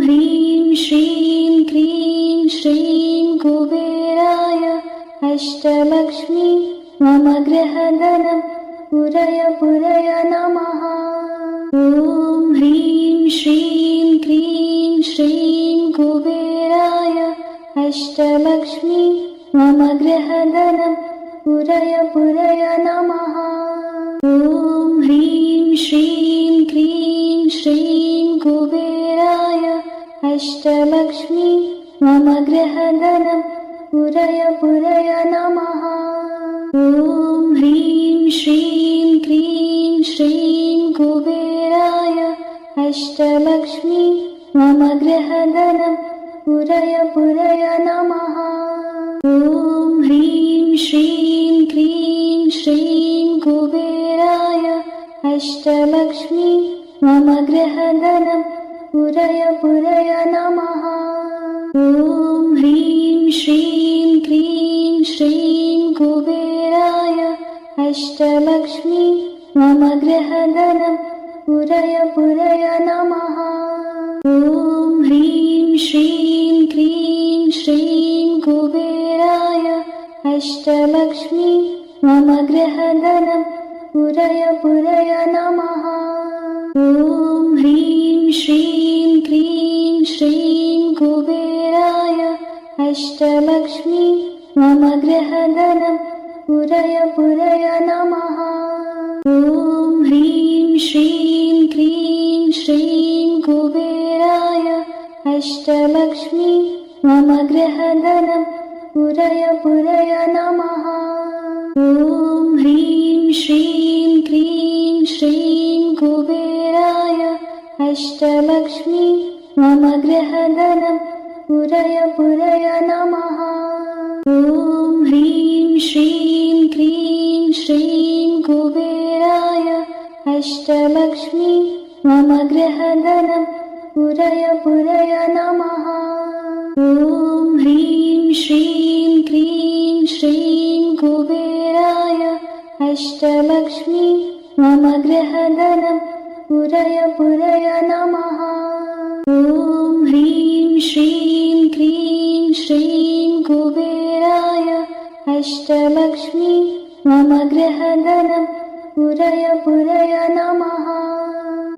ह्रीं श्रीं क्रीं श्रीं कुबेराय अष्टलक्ष्मी मम गृहधनं पुरय पुरय नमः। ॐ ह्रीं श्रीं क्रीं श्रीं कुबेराय अष्टलक्ष्मी मम गृहधनं पुरय पुरय नमः। ॐ ह्रीं श्रीं क्रीं श्रीं कुबेराय अष्टलक्ष्मी मम गृहधनं पुरय पुरय नमः। ॐ ह्रीं श्रीं क्रीं श्रीं कुबेराय अष्टलक्ष्मी मम गृहधनं पुरय पुरय नमः। ॐ ह्रीं श्रीं क्रीं श्रीं कुबेराय अष्टलक्ष्मी मम गृहधनं पुरय पुरय नमः। ॐ ह्रीं श्रीं क्रीं श्रीं कुबेराय अष्टलक्ष्मी मम गृहधनं पुरय पुरय नमः। ॐ ह्रीं श्रीं क्रीं श्रीं कुबेराय अष्टलक्ष्मी मम गृहधनं पुरय पुरय नमः। ॐ ह्रीं श्रीं क्रीं श्रीं कुबेराय अष्टलक्ष्मी मम गृहधनं पुरय पुरय नमः। ॐ ह्रीं श्रीं क्रीं श्रीं कुबेराय अष्टलक्ष्मी मम गृहधनं पुरय पुरय नमः। ॐ ह्रीं श्रीं क्रीं श्रीं कुबेराय अष्टलक्ष्मी मम गृहधनं पुरय पुरय नमः। ॐ ह्रीं श्रीं क्रीं श्रीं कुबेराय अष्टलक्ष्मी मम गृहधनं पुरय पुरय नमः। ॐ ह्रीं श्रीं क्रीं श्रीं कुबेराय अष्टलक्ष्मी मम गृहधनं पुरय पुरय नमः। ॐ ह्रीं श्रीं क्रीं श्रीं कुबेराय अष्टलक्ष्मी मम गृहधनं पुरय पुरय नमः।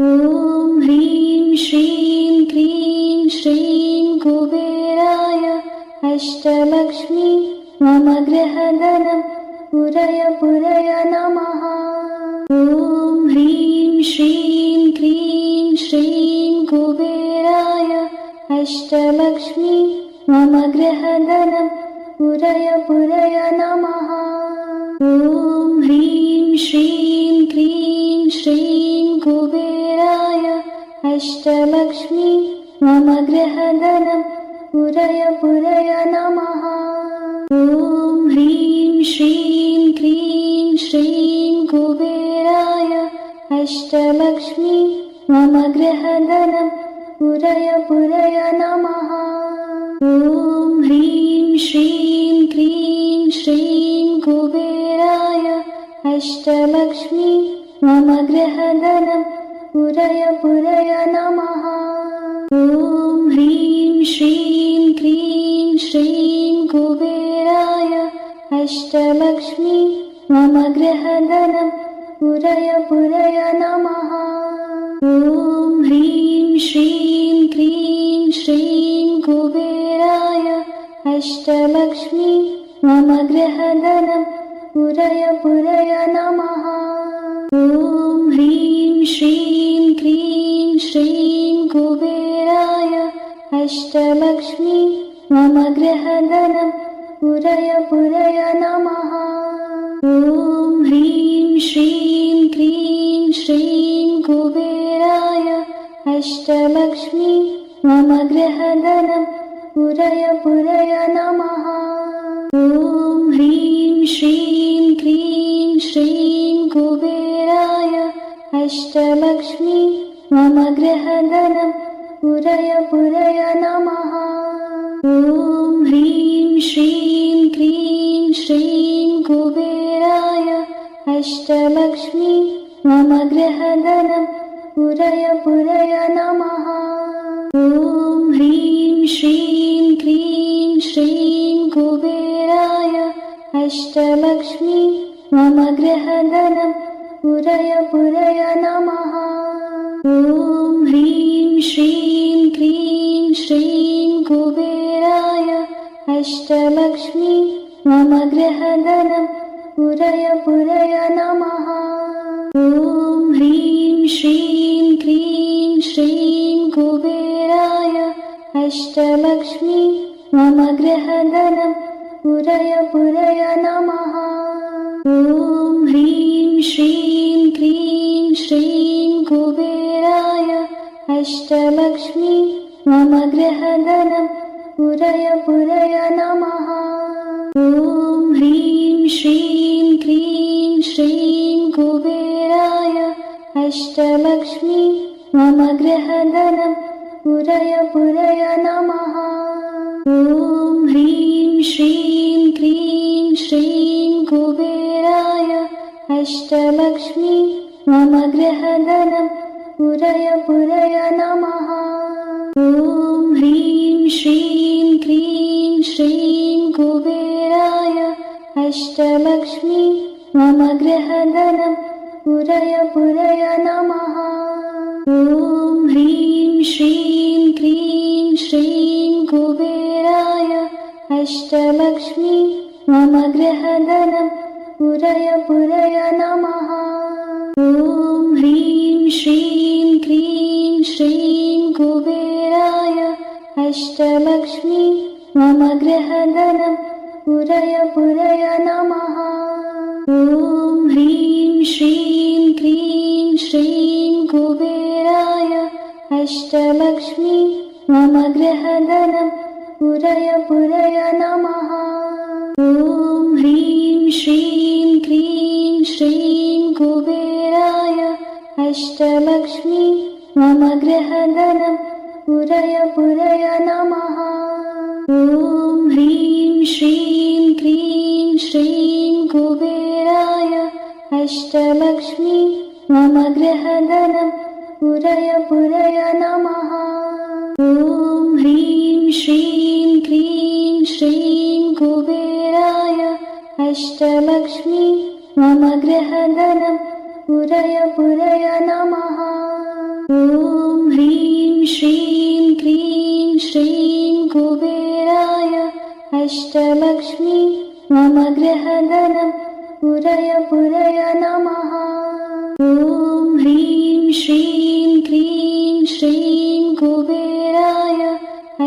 ॐ ह्रीं श्रीं क्रीं श्रीं कुबेराय अष्टलक्ष्मी मम गृहधनं पुरय पुरय नमः। ॐ ह्रीं श्रीं क्रीं श्रीं कुबेराय अष्टलक्ष्मी मम गृहधनं पुरय पुरय नमः। ॐ ह्रीं श्रीं क्रीं श्रीं कुबेराय अष्टलक्ष्मी मम गृहधनं पुरय पुरय नमः। ॐ ह्रीं श्रीं क्रीं श्रीं कुबेराय अष्टलक्ष्मी मम गृहधनं पुरय पुरय नमः। ॐ ह्रीं श्रीं क्रीं श्रीं कुबेराय अष्टलक्ष्मी मम गृहधनं पुरय पुरय नमः। ॐ ह्रीं श्रीं क्रीं श्रीं कुबेराय अष्टलक्ष्मी मम गृहधनं पुरय पुरय नमः। ॐ ह्रीं श्रीं क्रीं श्रीं कुबेराय अष्टलक्ष्मी मम गृहधनं पुरय पुरय नमः। ॐ ह्रीं श्रीं क्रीं श्रीं कुबेराय अष्टलक्ष्मी मम गृहधनं पुरय पुरय नमः। ॐ ह्रीं श्रीं क्रीं श्रीं कुबेराय अष्टलक्ष्मी मम गृहधनं पुरय पुरय नमः। ॐ ह्रीं श्रीं क्रीं श्रीं कुबेराय अष्टलक्ष्मी मम गृहधनं पुरय पुरय नमः। ॐ ह्रीं श्रीं क्रीं श्रीं कुबेराय अष्टलक्ष्मी मम गृहधनं पुरय पुरय नमः। ॐ ह्रीं श्रीं क्रीं श्रीं कुबेराय अष्टलक्ष्मी मम गृहधनं पुरय पुरय नमः। ॐ ह्रीं श्रीं क्रीं श्रीं कुबेराय अष्टलक्ष्मी मम गृहधनं पुरय पुरय नमः। ॐ ह्रीं श्रीं क्रीं श्रीं कुबेराय अष्टलक्ष्मी मम गृहधनं पुरय पुरय नमः। ॐ ह्रीं श्रीं क्रीं श्रीं कुबेराय अष्टलक्ष्मी मम गृहधनं पुरय पुरय नमः। ॐ ह्रीं श्रीं क्रीं श्रीं कुबेराय अष्टलक्ष्मी मम गृहधनं पुरय पुरय नमः। ॐ ह्रीं श्रीं क्रीं श्रीं कुबेराय अष्टलक्ष्मी मम गृहधनं पुरय पुरय नमः। ॐ ह्रीं श्रीं क्रीं श्रीं कुबेराय अष्टलक्ष्मी मम गृहधनं पुरय पुरय नमः। ॐ ह्रीं श्रीं क्रीं श्रीं कुबेराय अष्टलक्ष्मी मम गृहधनं पुरय पुरय नमः। ॐ ह्रीं श्रीं क्रीं श्रीं कुबेराय अष्टलक्ष्मी मम गृहधनं पुरय पुरय नमः। ॐ ह्रीं श्रीं क्रीं श्रीं कुबेराय अष्टलक्ष्मी मम गृहधनं पुरय पुरय नमः। ॐ ह्रीं श्रीं क्रीं श्रीं कुबेराय अष्टलक्ष्मी मम गृहधनं पुरय पुरय नमः। ॐ ह्रीं श्रीं क्रीं श्रीं कुबेराय अष्टलक्ष्मी मम गृहधनं पुरय पुरय नमः। ॐ ह्रीं श्रीं क्रीं श्रीं कुबेराय अष्टलक्ष्मी मम गृहधनं पुरय पुरय नमः। ॐ ह्रीं श्रीं क्रीं श्रीं कुबेराय अष्टलक्ष्मी मम गृहधनं पुरय पुरय नमः। ॐ ह्रीं श्रीं क्रीं श्रीं कुबेराय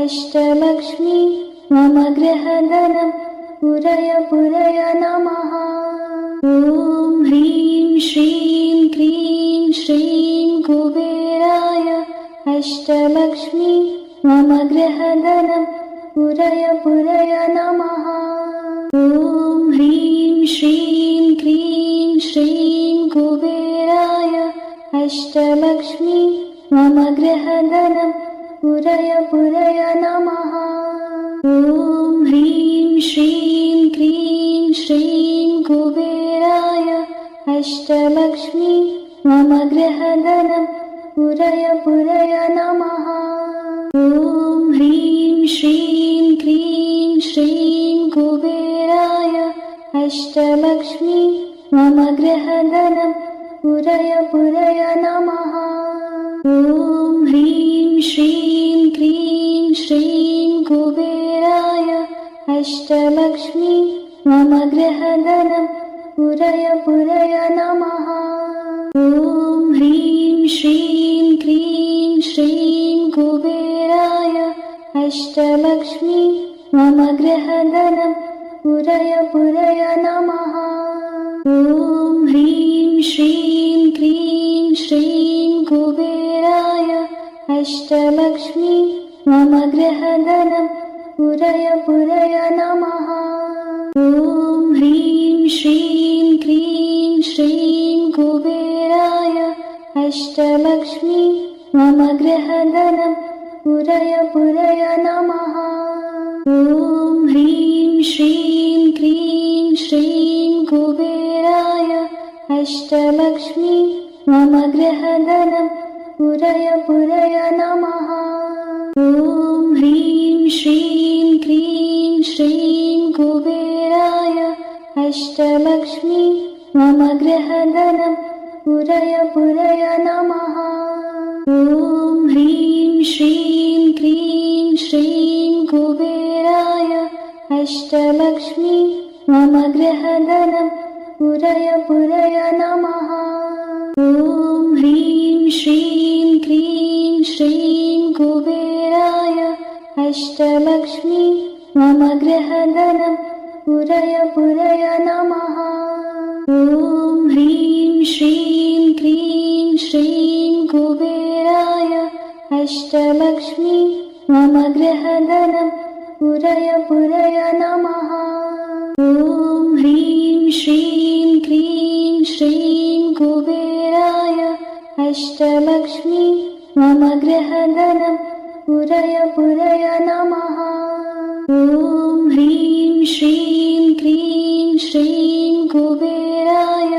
अष्टलक्ष्मी मम गृहधनं पुरय पुरय नमः। ॐ ह्रीं श्रीं क्रीं श्रीं कुबेराय अष्टलक्ष्मी मम गृहधनं पुरय पुरय नमः। ॐ ह्रीं श्रीं क्रीं श्रीं कुबेराय अष्टलक्ष्मी मम गृहधनं पुरय पुरय नमः। ॐ ह्रीं श्रीं क्रीं श्रीं कुबेराय अष्टलक्ष्मी मम गृहधनं पुरय पुरय नमः। ॐ ह्रीं श्रीं क्रीं श्रीं कुबेराय अष्टलक्ष्मी मम गृहधनं पुरय पुरय नमः। ॐ ह्रीं श्रीं क्रीं श्रीं कुबेराय अष्टलक्ष्मी मम गृहधनं पुरय पुरय नमः। ॐ ह्रीं श्रीं क्रीं श्रीं कुबेराय अष्टलक्ष्मी मम गृहधनं पुरय पुरय नमः। ॐ ह्रीं श्रीं क्रीं श्रीं कुबेराय अष्टलक्ष्मी मम गृहधनं पुरय पुरय नमः। ॐ ह्रीं श्रीं क्रीं श्रीं कुबेराय अष्टलक्ष्मी मम गृहधनं पुरय पुरय नमः। ॐ ह्रीं श्रीं क्रीं श्रीं कुबेराय अष्टलक्ष्मी मम गृहधनं पुरय पुरय नमः। ॐ ह्रीं श्रीं क्लीं श्रीं कुबेराय अष्टलक्ष्मी मम गृहधनं पुरय पुरय नमः। ॐ ह्रीं श्रीं क्लीं श्रीं कुबेराय अष्टलक्ष्मी मम गृहधनं पुरय पुरय नमः। ॐ ह्रीं श्रीं क्लीं श्रीं कुबेराय अष्टलक्ष्मी मम गृहधनं पुरय पुरय नमः। ॐ ह्रीं श्रीं क्लीं श्रीं कुबेराय अष्टलक्ष्मी मम गृहधनं पुरय पुरय नमः। ॐ ह्रीं श्रीं क्लीं श्रीं कुबेराय अष्टलक्ष्मी मम गृहधनं पुरय पुरय नमः। ॐ ह्रीं श्रीं क्लीं श्रीं कुबेराय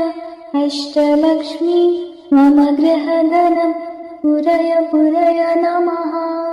अष्टलक्ष्मी मम गृहधनं पुरय पुरय नमः।